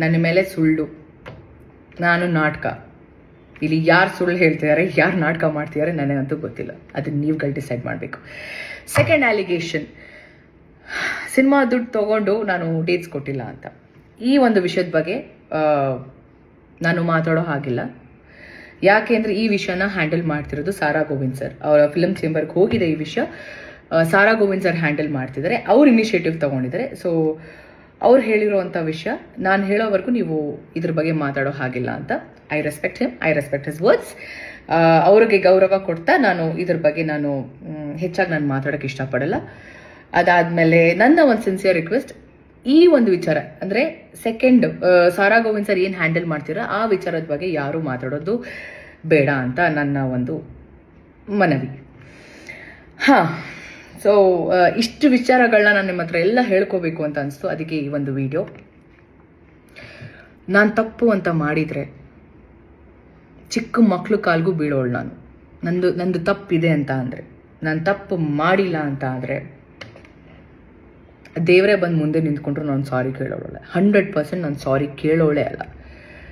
ನನ್ನ ಮೇಲೆ ಸುಳ್ಳು, ನಾನು ನಾಟಕ. ಇಲ್ಲಿ ಯಾರು ಸುಳ್ಳು ಹೇಳ್ತಿದ್ದಾರೆ, ಯಾರು ನಾಟಕ ಮಾಡ್ತಿದ್ದಾರೆ ನನಗಂತೂ ಗೊತ್ತಿಲ್ಲ. ಅದನ್ನು ನೀವುಗಳು ಡಿಸೈಡ್ ಮಾಡಬೇಕು. ಸೆಕೆಂಡ್ ಅಲಿಗೇಷನ್, ಸಿನಿಮಾ ದುಡ್ಡು ತೊಗೊಂಡು ನಾನು ಡೇಟ್ಸ್ ಕೊಟ್ಟಿಲ್ಲ ಅಂತ. ಈ ಒಂದು ವಿಷಯದ ಬಗ್ಗೆ ನಾನು ಮಾತಾಡೋ ಹಾಗಿಲ್ಲ. ಯಾಕೆ ಅಂದರೆ ಈ ವಿಷಯನ ಹ್ಯಾಂಡಲ್ ಮಾಡ್ತಿರೋದು ಸಾರಾ ಗೋವಿಂದ್ ಸರ್. ಅವರ ಫಿಲ್ಮ್ ಚೇಂಬರ್ಗೆ ಹೋಗಿದೆ ಈ ವಿಷಯ. ಸಾರಾ ಗೋವಿಂದ್ ಸರ್ ಹ್ಯಾಂಡಲ್ ಮಾಡ್ತಿದ್ದಾರೆ, ಅವ್ರು ಇನಿಷಿಯೇಟಿವ್ ತೊಗೊಂಡಿದ್ದಾರೆ. ಸೊ ಅವ್ರು ಹೇಳಿರೋವಂಥ ವಿಷಯ ನಾನು ಹೇಳೋವರೆಗೂ ನೀವು ಇದ್ರ ಬಗ್ಗೆ ಮಾತಾಡೋ ಹಾಗಿಲ್ಲ ಅಂತ. I respect him, I respect his words. ಅವ್ರಿಗೆ ಗೌರವ ಕೊಡ್ತಾ ನಾನು ಇದ್ರ ಬಗ್ಗೆ ನಾನು ಹೆಚ್ಚಾಗಿ ನಾನು ಮಾತಾಡೋಕ್ಕೆ ಇಷ್ಟಪಡಲ್ಲ. ಅದಾದಮೇಲೆ ನನ್ನ ಒಂದು ಸಿನ್ಸಿಯರ್ ರಿಕ್ವೆಸ್ಟ್, ಈ ಒಂದು ವಿಚಾರ ಅಂದರೆ ಸೆಕೆಂಡ್ ಸಾರಾ ಗೋವಿಂದ್ ಸರ್ ಏನು ಹ್ಯಾಂಡಲ್ ಮಾಡ್ತೀರಾ ಆ ವಿಚಾರದ ಬಗ್ಗೆ ಯಾರೂ ಮಾತಾಡೋದು ಬೇಡ ಅಂತ ನನ್ನ ಒಂದು ಮನವಿ. ಹಾಂ, ಸೊ ಇಷ್ಟು ವಿಚಾರಗಳನ್ನ ನಾನು ನಿಮ್ಮ ಹತ್ರ ಎಲ್ಲ ಹೇಳ್ಕೋಬೇಕು ಅಂತ ಅನಿಸ್ತು. ಅದಕ್ಕೆ ಈ ಒಂದು ವಿಡಿಯೋ. ನಾನು ತಪ್ಪು ಅಂತ ಮಾಡಿದರೆ ಚಿಕ್ಕ ಮಕ್ಕಳು ಕಾಲ್ಗೂ ಬೀಳೋಳು ನಾನು. ನಂದು ತಪ್ಪಿದೆ ಅಂತ ಅಂದರೆ, ನಾನು ತಪ್ಪು ಮಾಡಿಲ್ಲ ಅಂತ ಆದರೆ ದೇವರೇ ಬಂದು ಮುಂದೆ ನಿಂತ್ಕೊಂಡ್ರು ನಾನು ಸಾರಿ ಕೇಳೋಳೆ. 100% ನಾನು ಸಾರಿ ಕೇಳೋಳೆ ಅಲ್ಲ.